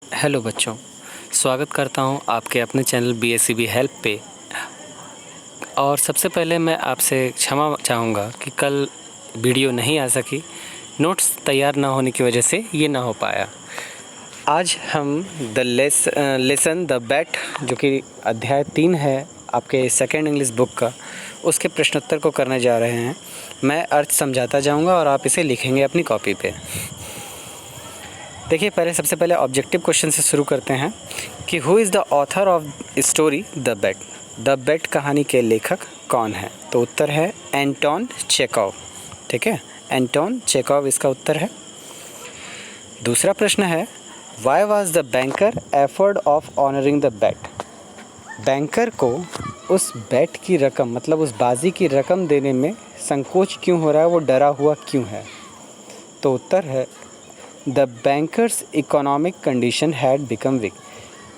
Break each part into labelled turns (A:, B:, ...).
A: Hello बच्चों, स्वागत करता हूं आपके अपने चैनल BSCB हेल्प पे। और सबसे पहले मैं आपसे क्षमा चाहूँगा कि कल वीडियो नहीं आ सकी, नोट्स तैयार ना होने की वजह से ये ना हो पाया। आज हम लेसन द बैट, जो कि अध्याय 3 है आपके सेकेंड इंग्लिश बुक का, उसके प्रश्नोत्तर को करने जा रहे हैं। मैं अर्थ समझाता जाऊँगा और आप इसे लिखेंगे अपनी कॉपी पे। देखिए, सबसे पहले ऑब्जेक्टिव क्वेश्चन से शुरू करते हैं कि who is the author of story the bet. The bet कहानी के लेखक कौन है? तो उत्तर है एंटोन चेखव। ठीक है, एंटोन चेखव इसका उत्तर है। दूसरा प्रश्न है why was the banker afraid of honouring the bet. Banker को उस बेट की रकम, मतलब उस बाजी की रकम देने में संकोच क्यों हो रहा है, वो डरा हुआ क्यों है? तो उत्तर है the bankers economic condition had become weak.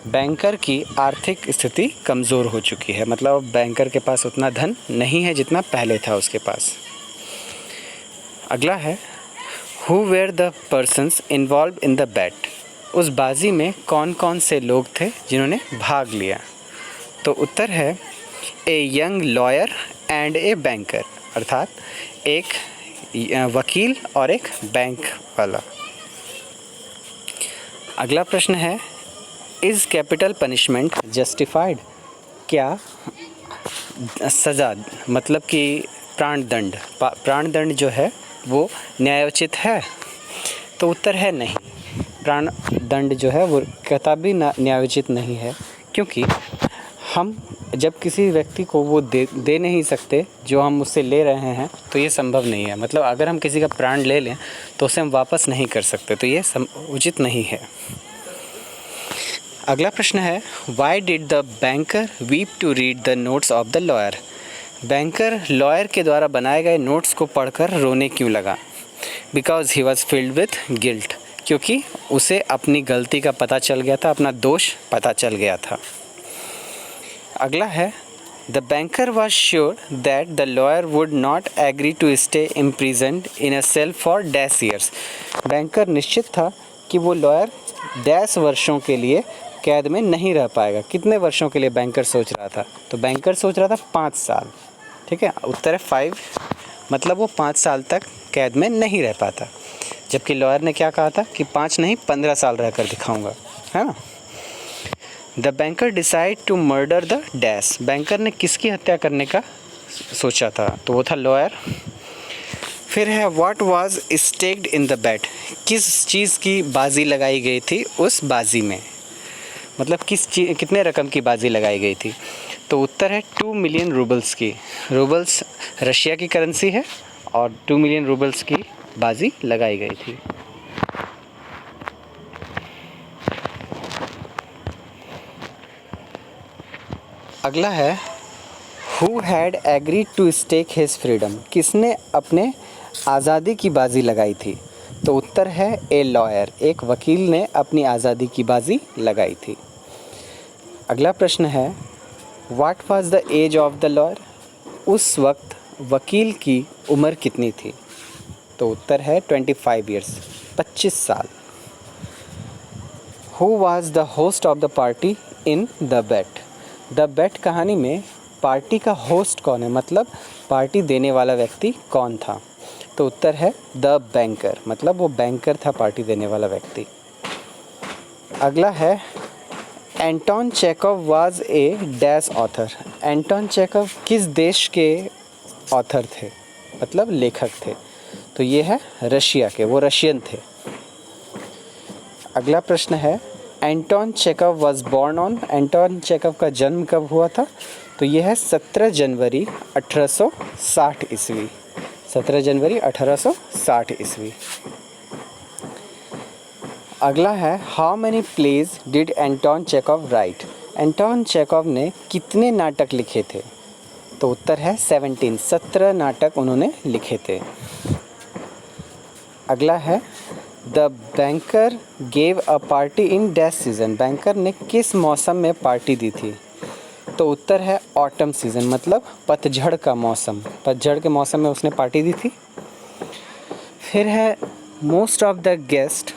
A: Banker की आर्थिक स्थिति कमज़ोर हो चुकी है, मतलब बैंकर के पास उतना धन नहीं है जितना पहले था उसके पास। अगला है who were the persons involve in the bet. उस बाजी में कौन कौन से लोग थे जिन्होंने भाग लिया? तो उत्तर है a young lawyer and a banker, अर्थात एक वकील और एक बैंक वाला। अगला प्रश्न है इज़ कैपिटल पनिशमेंट जस्टिफाइड। क्या सज़ा, मतलब कि प्राणदंड जो है वो न्यायोचित है? तो उत्तर है नहीं, प्राणदंड जो है वो कतई न्यायोचित नहीं है, क्योंकि हम जब किसी व्यक्ति को वो दे नहीं सकते जो हम उससे ले रहे हैं, तो ये संभव नहीं है। मतलब अगर हम किसी का प्राण ले लें तो उसे हम वापस नहीं कर सकते, तो ये उचित नहीं है। अगला प्रश्न है why did the banker weep to read the notes of the lawyer. Banker lawyer के द्वारा बनाए गए नोट्स को पढ़कर रोने क्यों लगा? Because he was filled with guilt, क्योंकि उसे अपनी गलती का पता चल गया था, अपना दोष पता चल गया था। अगला है the banker was sure that the lawyer would not agree to stay imprisoned in a cell for dash years. Banker निश्चित था कि वो लॉयर डैश वर्षों के लिए कैद में नहीं रह पाएगा। कितने वर्षों के लिए बैंकर सोच रहा था? तो बैंकर सोच रहा था 5 साल। ठीक है, उत्तर है 5, मतलब वो 5 साल तक कैद में नहीं रह पाता। जबकि लॉयर ने क्या कहा था कि 5 नहीं 15 साल रहकर दिखाऊंगा, है ना। The banker decide to murder the dash. Banker ने किसकी हत्या करने का सोचा था? तो वो था लॉयर। फिर है what was stacked in the bat. किस चीज़ की बाजी लगाई गई थी उस बाजी में, मतलब कितने रकम की बाजी लगाई गई थी? तो उत्तर है 2 मिलियन रूबल्स की। रूबल्स रशिया की करेंसी है और 2 मिलियन रूबल्स की बाजी लगाई गई थी। अगला है who had agreed to stake his freedom. किसने अपने आज़ादी की बाजी लगाई थी? तो उत्तर है ए लॉयर, एक वकील ने अपनी आज़ादी की बाजी लगाई थी। अगला प्रश्न है what was the age of the lawyer. उस वक्त वकील की उम्र कितनी थी? तो उत्तर है 25 ईयर्स, 25 साल। Who was the host of the party in the bet. The bet कहानी में पार्टी का होस्ट कौन है, मतलब पार्टी देने वाला व्यक्ति कौन था? तो उत्तर है द बैंकर, मतलब वो बैंकर था पार्टी देने वाला व्यक्ति। अगला है Anton Chekhov was a dash author. Anton Chekhov किस देश के ऑथर थे, मतलब लेखक थे? तो ये है रशिया के, वो रशियन थे। अगला प्रश्न है Anton Chekhov was born on. Anton Chekhov का जन्म कब हुआ था? तो यह है 17 जनवरी 1860 ईस्वी। 17 जनवरी 1860 ईस्वी। अगला है how many plays did Anton Chekhov write. Anton Chekhov ने कितने नाटक लिखे थे? तो उत्तर है 17 नाटक उन्होंने लिखे थे। अगला है the banker gave a party in dash season. Banker ने किस मौसम में पार्टी दी थी? तो उत्तर है ऑटम सीज़न, मतलब पतझड़ का मौसम। पतझड़ के मौसम में उसने पार्टी दी थी। फिर है most of the guest,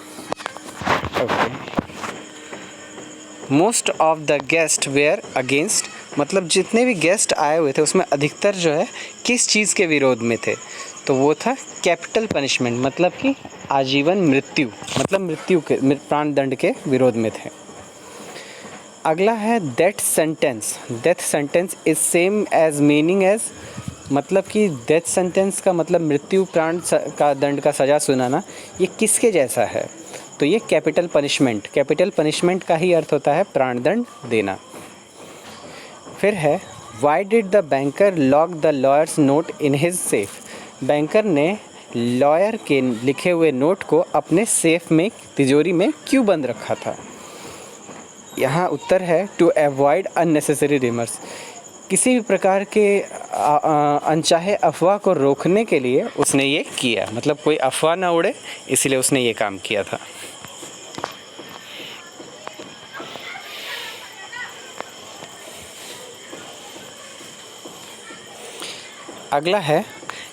A: okay, most of the guest were against, मतलब जितने भी गेस्ट आए हुए थे उसमें अधिकतर जो है किस चीज़ के विरोध में थे, तो वो था कैपिटल पनिशमेंट, मतलब कि आजीवन मृत्यु, मतलब मृत्यु के प्राण दंड के विरोध में थे। अगला है death sentence. Death sentence is same as meaning as, मतलब कि डेथ सेंटेंस का मतलब मृत्यु प्राण का दंड का सज़ा सुनाना, ये किसके जैसा है, तो ये कैपिटल पनिशमेंट, कैपिटल पनिशमेंट का ही अर्थ होता है प्राण दंड देना। फिर है why did the banker lock the lawyers note in his safe. Banker ने लॉयर के लिखे हुए नोट को अपने सेफ में, तिजोरी में क्यों बंद रखा था। यहाँ उत्तर है टू अवॉइड अननेसेसरी रिमर्स, किसी भी प्रकार के अनचाहे अफवाह को रोकने के लिए उसने ये किया, मतलब कोई अफवाह ना उड़े इसलिए उसने ये काम किया था। अगला है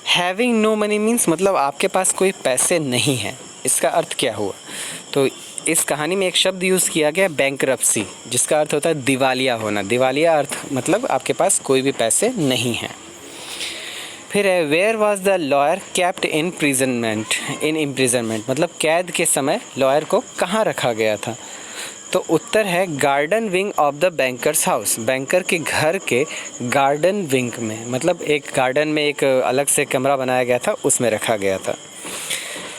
A: हैविंग नो मनी मीन्स, मतलब आपके पास कोई पैसे नहीं हैं, इसका अर्थ क्या हुआ, तो इस कहानी में एक शब्द यूज़ किया गया बैंकरप्सी, जिसका अर्थ होता है दिवालिया होना। दिवालिया अर्थ मतलब आपके पास कोई भी पैसे नहीं हैं। फिर है where was the lawyer kept in imprisonment, मतलब कैद के समय लॉयर को कहाँ रखा गया था, तो उत्तर है garden wing of the bankers house, banker के घर के गार्डन विंग में, मतलब एक गार्डन में एक अलग से कमरा बनाया गया था, उसमें रखा गया था।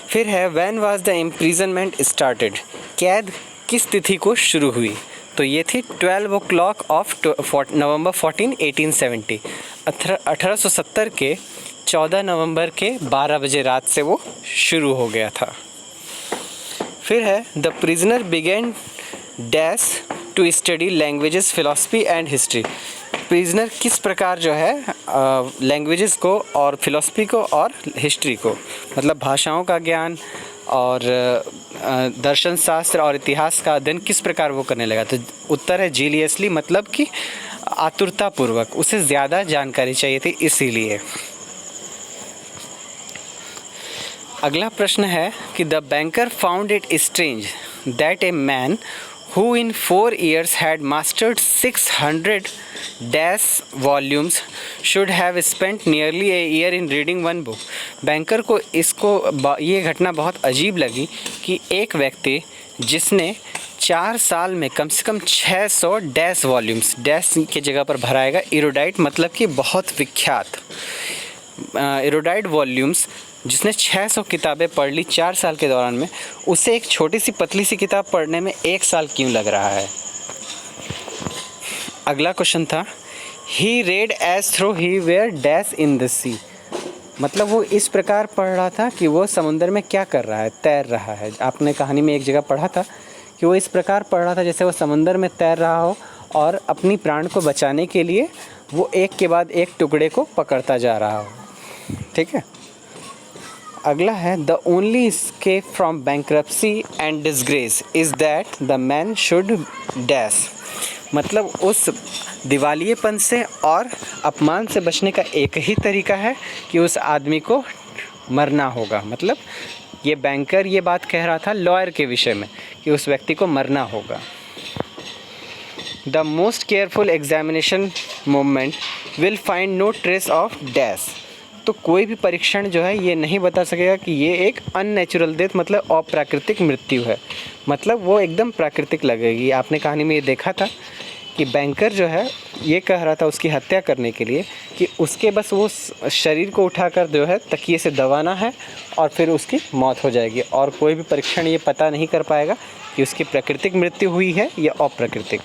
A: फिर है when was the imprisonment started, कैद किस तिथि को शुरू हुई, तो ये थी 12 o'clock ऑफ नवंबर 14, 1870, 1870 के 14 नवंबर के 12 बजे रात से वो शुरू हो गया था। फिर है the prisoner began dash to study languages, philosophy and history, prisoner किस प्रकार जो है लैंग्वेजेस को और फिलॉसफी को और हिस्ट्री को, मतलब भाषाओं का ज्ञान और दर्शन शास्त्र और इतिहास का अध्ययन किस प्रकार वो करने लगा, तो उत्तर है जीलियसली, मतलब कि आतुरतापूर्वक, उसे ज़्यादा जानकारी चाहिए थी इसीलिए। अगला प्रश्न है कि the banker found it strange that a man who in 4 years had mastered 600 dash volumes should have spent nearly a year in reading one book। Banker को ये घटना बहुत अजीब लगी कि एक व्यक्ति जिसने 4 साल में कम से कम 600 डैश वॉल्यूम्स, डैश की जगह पर भराएगा इरोडाइट, मतलब कि बहुत विख्यात इरोडाइट वॉल्यूम्स, जिसने 600 किताबें पढ़ ली 4 साल के दौरान में, उसे एक छोटी सी पतली सी किताब पढ़ने में 1 साल क्यों लग रहा है। अगला क्वेश्चन था he read as though he were dash in the sea, मतलब वो इस प्रकार पढ़ रहा था कि वो समुद्र में क्या कर रहा है, तैर रहा है। आपने कहानी में एक जगह पढ़ा था कि वो इस प्रकार पढ़ रहा था जैसे वो समुद्र में तैर रहा हो और अपनी प्राण को बचाने के लिए वो एक के बाद एक टुकड़े को पकड़ता जा रहा हो। ठीक है। अगला है the only escape from bankruptcy and disgrace is that the man should dash, मतलब उस दिवालियेपन से और अपमान से बचने का एक ही तरीका है कि उस आदमी को मरना होगा। मतलब ये बैंकर ये बात कह रहा था लॉयर के विषय में कि उस व्यक्ति को मरना होगा। The most careful examination moment will find no trace of dash, तो कोई भी परीक्षण जो है ये नहीं बता सकेगा कि ये एक अननेचुरल डेथ, मतलब अप्राकृतिक मृत्यु है, मतलब वो एकदम प्राकृतिक लगेगी। आपने कहानी में ये देखा था कि बैंकर जो है ये कह रहा था उसकी हत्या करने के लिए कि उसके बस वो शरीर को उठाकर जो है तकिए से दबाना है और फिर उसकी मौत हो जाएगी, और कोई भी परीक्षण ये पता नहीं कर पाएगा कि उसकी प्राकृतिक मृत्यु हुई है या अप्राकृतिक।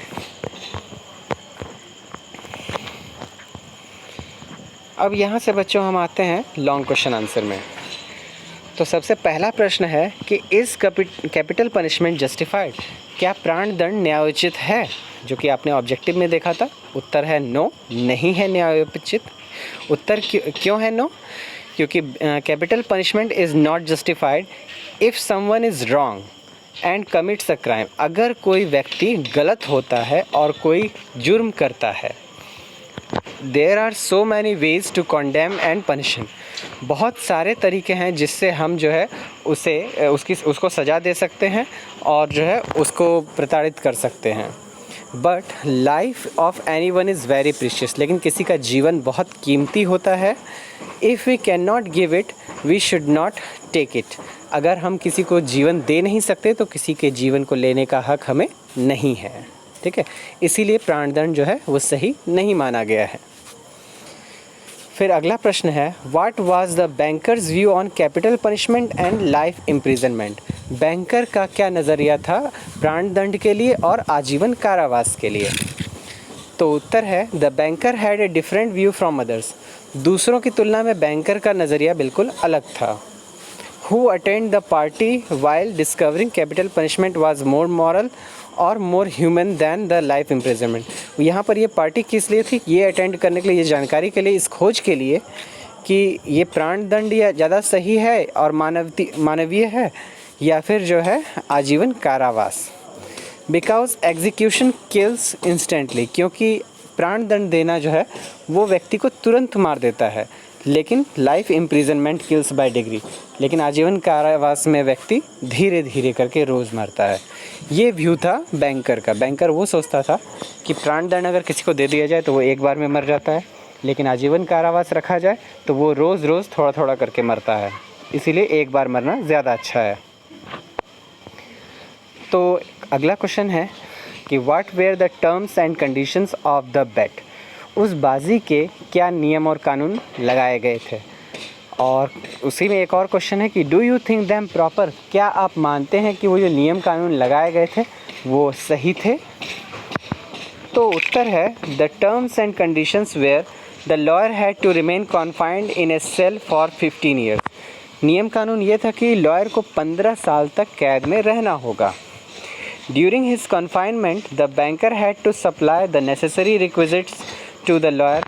A: अब यहाँ से बच्चों हम आते हैं लॉन्ग क्वेश्चन आंसर में। तो सबसे पहला प्रश्न है कि इज़ कैपिटल पनिशमेंट जस्टिफाइड, क्या प्राण दंड न्यायोचित है, जो कि आपने ऑब्जेक्टिव में देखा था। उत्तर है नो, नहीं है न्यायोचित। उत्तर क्यों है नो, क्योंकि capital punishment is not justified if someone is wrong and commits a crime, अगर कोई व्यक्ति गलत होता है और कोई जुर्म करता है। There are so many ways to condemn and punish him, बहुत सारे तरीके हैं जिससे हम जो है उसको सज़ा दे सकते हैं और जो है उसको प्रताड़ित कर सकते हैं। But life of any one is very precious, लेकिन किसी का जीवन बहुत कीमती होता है। If we can not give it we should not take it. अगर हम किसी को जीवन दे नहीं सकते तो किसी के जीवन को लेने का हक हमें नहीं है, ठीक है। इसीलिए प्राणदंड जो है वो सही नहीं माना गया है। फिर अगला प्रश्न है, what was the bankers view on capital punishment and life imprisonment. Banker का क्या नज़रिया था प्राणदंड के लिए और आजीवन कारावास के लिए। तो उत्तर है, the banker had a different view from others. दूसरों की तुलना में बैंकर का नज़रिया बिल्कुल अलग था। Who attend the party while discovering capital punishment was more moral और more human than the life imprisonment. यहाँ पर ये पार्टी किस लिए थी, ये अटेंड करने के लिए, ये जानकारी के लिए, इस खोज के लिए कि ये प्राणदंड या ज़्यादा सही है और मानवीय है या फिर जो है आजीवन कारावास। बिकॉज एग्जीक्यूशन किल्स इंस्टेंटली, क्योंकि प्राणदंड देना जो है वो व्यक्ति को तुरंत मार देता है, लेकिन life imprisonment kills bye degree, लेकिन आजीवन कारावास में व्यक्ति धीरे धीरे करके रोज़ मरता है। ये व्यू था बैंकर का। बैंकर वो सोचता था कि प्राणदंड अगर किसी को दे दिया जाए तो वो एक बार में मर जाता है, लेकिन आजीवन कारावास रखा जाए तो वो रोज़ रोज़ थोड़ा थोड़ा करके मरता है, इसीलिए एक बार मरना ज़्यादा अच्छा है। तो अगला क्वेश्चन है कि what were the terms and conditions of the bet. उस बाजी के क्या नियम और कानून लगाए गए थे। और उसी में एक और क्वेश्चन है कि do you think them proper. क्या आप मानते हैं कि वो जो नियम कानून लगाए गए थे वो सही थे। तो उत्तर है, the terms and conditions where the lawyer had to remain confined in a cell for 15 years. नियम कानून ये था कि लॉयर को 15 साल तक कैद में रहना होगा। During his confinement the banker had to supply the necessary requisites to the lawyer.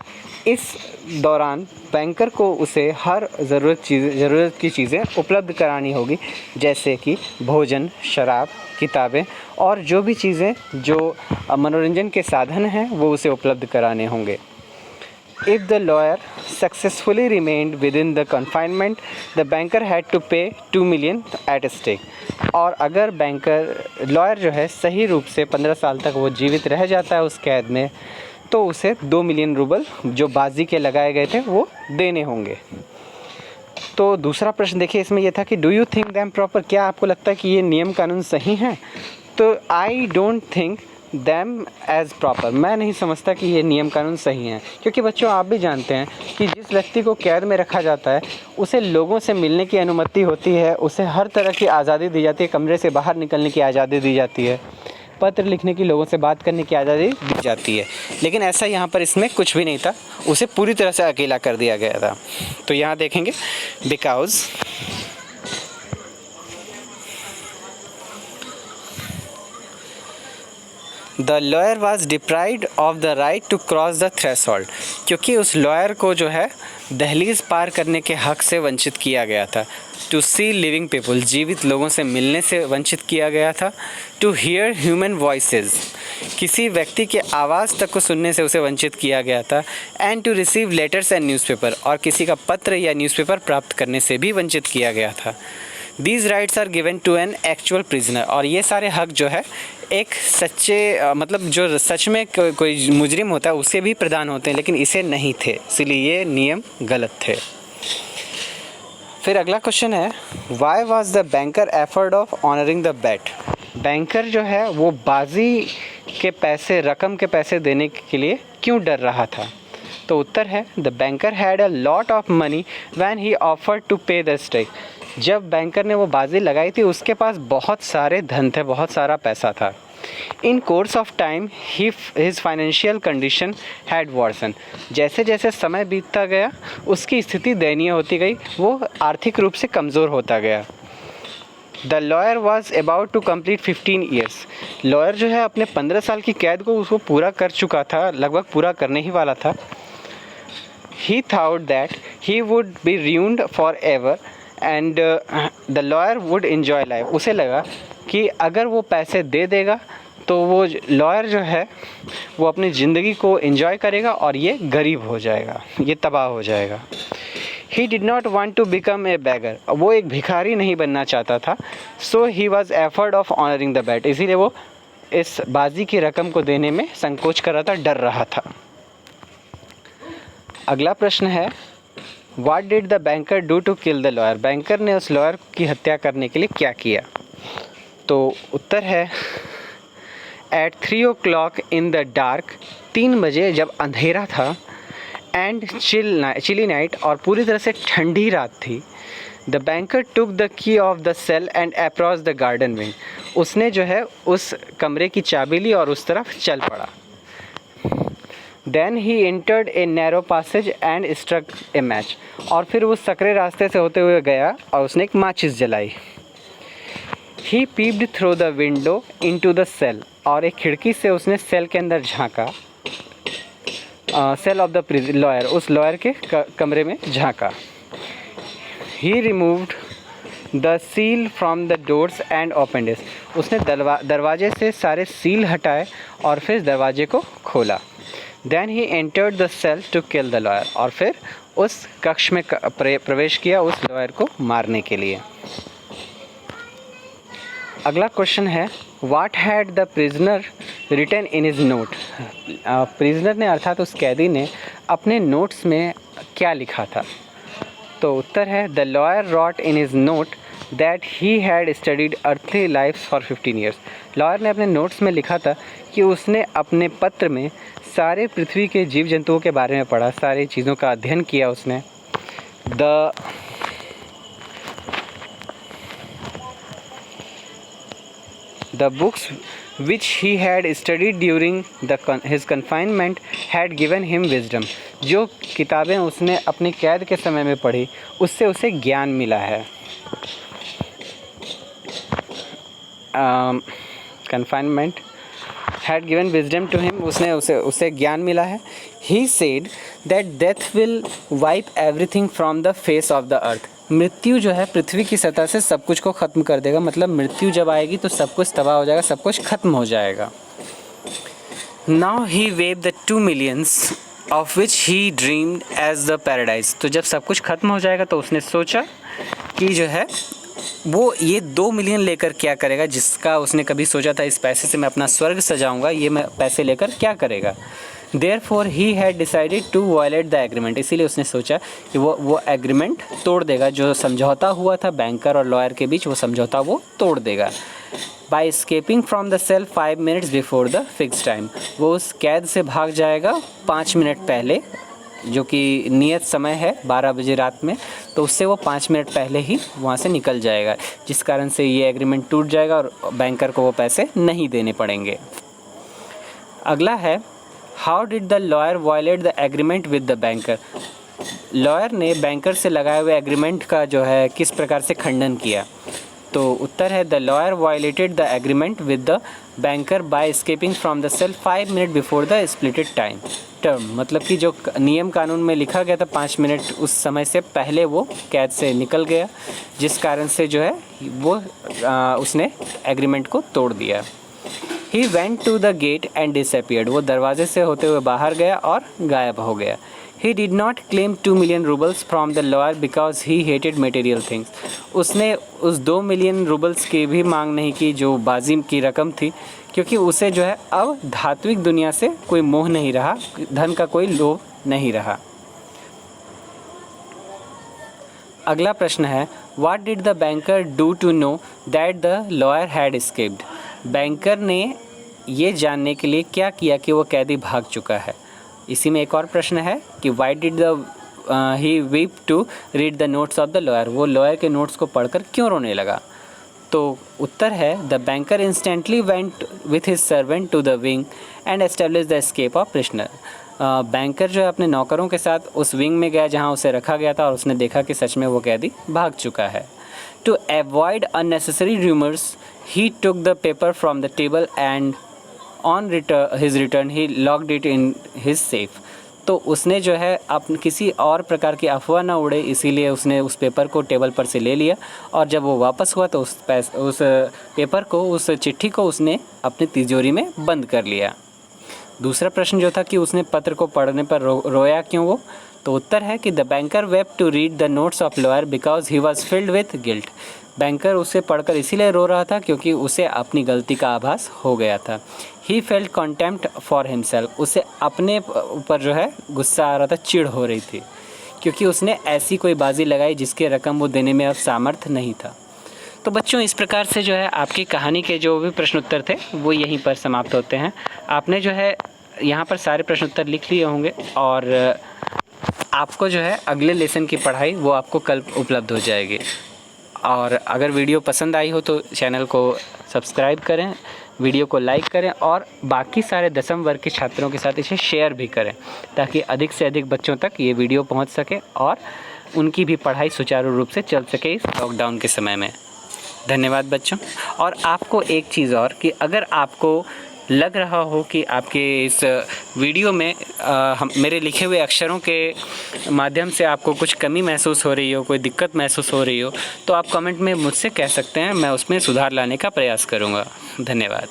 A: इस दौरान बैंकर को उसे हर ज़रूरत की चीज़ें उपलब्ध करानी होगी, जैसे कि भोजन, शराब, किताबें और जो भी चीज़ें जो मनोरंजन के साधन हैं वो उसे उपलब्ध कराने होंगे। If the lawyer successfully remained within the confinement, the banker had to pay 2 million at stake। और अगर लॉयर जो है सही रूप से 15 साल तक वो जीवित रह जाता है उस कैद में, तो उसे 2 मिलियन रूबल जो बाजी के लगाए गए थे वो देने होंगे। तो दूसरा प्रश्न देखिए, इसमें यह था कि do you think them proper. क्या आपको लगता है कि ये नियम कानून सही हैं। तो I don't think them as proper. मैं नहीं समझता कि ये नियम कानून सही हैं, क्योंकि बच्चों आप भी जानते हैं कि जिस व्यक्ति को कैद में रखा जाता है उसे लोगों से मिलने की अनुमति होती है, उसे हर तरह की आज़ादी दी जाती है, कमरे से बाहर निकलने की आज़ादी दी जाती है, पत्र लिखने की, लोगों से बात करने की आज़ादी दी जाती है। लेकिन ऐसा यहाँ पर इसमें कुछ भी नहीं था, उसे पूरी तरह से अकेला कर दिया गया था। तो यहाँ देखेंगे, because the lawyer was deprived of the right to cross the threshold. क्योंकि उस लॉयर को जो है दहलीज पार करने के हक से वंचित किया गया था। टू सी लिविंग पीपल, जीवित लोगों से मिलने से वंचित किया गया था। टू हियर ह्यूमन वॉइसेस, किसी व्यक्ति के आवाज़ तक को सुनने से उसे वंचित किया गया था। And to receive letters and newspaper, और किसी का पत्र या न्यूज़पेपर प्राप्त करने से भी वंचित किया गया था। These rights are given to an actual prisoner, और ये सारे हक जो है एक सच्चे मतलब जो सच में कोई मुजरिम होता है उसे भी प्रदान होते हैं, लेकिन इसे नहीं थे, इसलिए ये नियम गलत थे। फिर अगला क्वेश्चन है, why was the banker afraid of honouring the bet. Banker जो है वो बाजी के पैसे, रकम के पैसे देने के लिए क्यों डर रहा था। तो उत्तर है, the banker had a lot of money when he offered to pay the stake. जब बैंकर ने वो बाजी लगाई थी उसके पास बहुत सारे धन थे, बहुत सारा पैसा था। In course of time his financial condition had worsen. जैसे जैसे समय बीतता गया उसकी स्थिति दयनीय होती गई, वो आर्थिक रूप से कमज़ोर होता गया। The lawyer was about to complete 15 years. Lawyer जो है अपने 15 साल की कैद को उसको पूरा कर चुका था, लगभग पूरा करने ही वाला था। ही thought that he would be ruined forever and the lawyer would enjoy life. उसे लगा कि अगर वो पैसे दे देगा तो वो लॉयर जो है वो अपनी ज़िंदगी को इन्जॉय करेगा और ये गरीब हो जाएगा, ये तबाह हो जाएगा। He did not want to become a beggar. वो एक भिखारी नहीं बनना चाहता था। So he was afraid of honouring the bet, इसीलिए वो इस बाजी की रकम को देने में संकोच कर रहा था, डर रहा था। अगला प्रश्न है, what did the banker do to kill the lawyer? Banker ने उस लॉयर की हत्या करने के लिए क्या किया? तो उत्तर है, eight 3 o'clock in the dark, 3 बजे जब अंधेरा था, एंड चिली नाइट, और पूरी तरह से ठंडी रात थी, the banker took the key of the cell and approach the garden wing. उसने जो है उस कमरे की चाबी ली और उस तरफ चल पड़ा। Then he entered a narrow passage and struck a match. और फिर वो सकरे रास्ते से होते हुए गया और उसने एक माचिस जलाई। He peeped through the window into the cell. और एक खिड़की से उसने सेल के अंदर झांका, सेल ऑफ द लॉयर, उस लॉयर के कमरे में झांका। He removed the seal from the doors and opened it. उसने दरवाजे से सारे सील हटाए और फिर दरवाजे को खोला। Then he entered the cell to kill the lawyer. और फिर उस कक्ष में प्रवेश किया उस लॉयर को मारने के लिए। अगला क्वेश्चन है, what had the prisoner written in his note? Prisoner ने अर्थात उस कैदी ने अपने नोट्स में क्या लिखा था? तो उत्तर है, the lawyer wrote in his note that he had studied earthly life for 15 years. Lawyer ने अपने नोट्स में लिखा था कि उसने अपने पत्र में सारे पृथ्वी के जीव जंतुओं के बारे में पढ़ा, सारी चीज़ों का अध्ययन किया उसने। The books which he had studied during his confinement had given him wisdom. जो किताबें उसने अपनी कैद के समय में पढ़ी उससे उसे ज्ञान मिला है। Confinement had given wisdom to him, उसे ज्ञान मिला है। He said that death will wipe everything from the face of the earth. मृत्यु जो है पृथ्वी की सतह से सब कुछ को ख़त्म कर देगा। मतलब मृत्यु जब आएगी तो सब कुछ तबाह हो जाएगा, सब कुछ ख़त्म हो जाएगा। Now he waive the 2 millions of which he dreamed as the paradise. तो जब सब कुछ ख़त्म हो जाएगा तो उसने सोचा कि जो है वो ये 2 मिलियन लेकर क्या करेगा, जिसका उसने कभी सोचा था इस पैसे से मैं अपना स्वर्ग सजाऊंगा, ये मैं पैसे लेकर क्या करेगा। Therefore he had decided to violate the agreement। इसीलिए उसने सोचा कि वो एग्रीमेंट तोड़ देगा, जो समझौता हुआ था बैंकर और लॉयर के बीच, वो समझौता वो तोड़ देगा। By escaping from the cell 5 minutes before the fixed time। वो उस कैद से भाग जाएगा 5 मिनट पहले, जो कि नियत समय है 12 बजे रात में, तो उससे वो 5 मिनट पहले ही वहाँ से निकल जाएगा, जिस कारण से ये एग्रीमेंट टूट जाएगा और बैंकर को वो पैसे नहीं देने पड़ेंगे। अगला है, how did the lawyer violate the agreement with the banker? Lawyer ने बैंकर से लगाए हुए एग्रीमेंट का जो है किस प्रकार से खंडन किया? तो उत्तर है, the lawyer violated the agreement with the banker by escaping from the cell 5 minute before the splitted term. मतलब कि जो नियम कानून में लिखा गया था 5 मिनट उस समय से पहले वो कैद से निकल गया, जिस कारण से जो है वो उसने एग्रीमेंट को तोड़ दिया। He went to the gate and disappeared। वो दरवाजे से होते हुए बाहर गया और गायब हो गया। He did not claim 2 million rubles from the lawyer because he hated material things। उसने उस 2 मिलियन रूबल्स की भी मांग नहीं की जो बाजी की रकम थी, क्योंकि उसे जो है अब धात्विक दुनिया से कोई मोह नहीं रहा, धन का कोई लोभ नहीं रहा। अगला प्रश्न है, What did the banker do to know that the lawyer had escaped? Banker ने ये जानने के लिए क्या किया कि वो कैदी भाग चुका है। इसी में एक और प्रश्न है कि why did he weep to read the notes of the lawyer? वो लॉयर के नोट्स को पढ़कर क्यों रोने लगा? तो उत्तर है, the banker instantly went with his servant to the wing and establish the escape of prisoner. Banker जो है अपने नौकरों के साथ उस विंग में गया जहाँ उसे रखा गया था और उसने देखा कि सच में वो कैदी भाग चुका है। To avoid unnecessary rumors, he took the paper from the table and on his return he locked it in his safe। तो उसने जो है किसी और प्रकार की अफवाह ना उड़े, इसीलिए उसने उस पेपर को टेबल पर से ले लिया और जब वो वापस हुआ तो उस पेपर को, उस चिट्ठी को उसने अपनी तिजोरी में बंद कर लिया। दूसरा प्रश्न जो था कि उसने पत्र को पढ़ने पर रोया क्यों वो, तो उत्तर है कि the banker wept to read the notes of lawyer because he was filled with guilt. Banker उसे पढ़कर इसीलिए रो रहा था क्योंकि उसे अपनी गलती का आभास हो गया था। He felt contempt for himself, उसे अपने ऊपर जो है गुस्सा आ रहा था, चिढ़ हो रही थी क्योंकि उसने ऐसी कोई बाजी लगाई जिसकी रकम वो देने में अब सामर्थ्य नहीं था। तो बच्चों, इस प्रकार से जो है आपकी कहानी के जो भी प्रश्न उत्तर थे वो यहीं पर समाप्त होते हैं। आपने जो है यहाँ पर सारे प्रश्न उत्तर लिख लिए होंगे और आपको जो है अगले लेसन की पढ़ाई वो आपको कल उपलब्ध हो जाएगी। और अगर वीडियो पसंद आई हो तो चैनल को सब्सक्राइब करें, वीडियो को लाइक करें और बाकी सारे 10वीं वर्ग के छात्रों के साथ इसे शेयर भी करें ताकि अधिक से अधिक बच्चों तक ये वीडियो पहुंच सके और उनकी भी पढ़ाई सुचारू रूप से चल सके इस लॉकडाउन के समय में। धन्यवाद बच्चों। और आपको एक चीज़ और कि अगर आपको लग रहा हो कि आपके इस वीडियो में मेरे लिखे हुए अक्षरों के माध्यम से आपको कुछ कमी महसूस हो रही हो, कोई दिक्कत महसूस हो रही हो, तो आप कमेंट में मुझसे कह सकते हैं, मैं उसमें सुधार लाने का प्रयास करूँगा। धन्यवाद।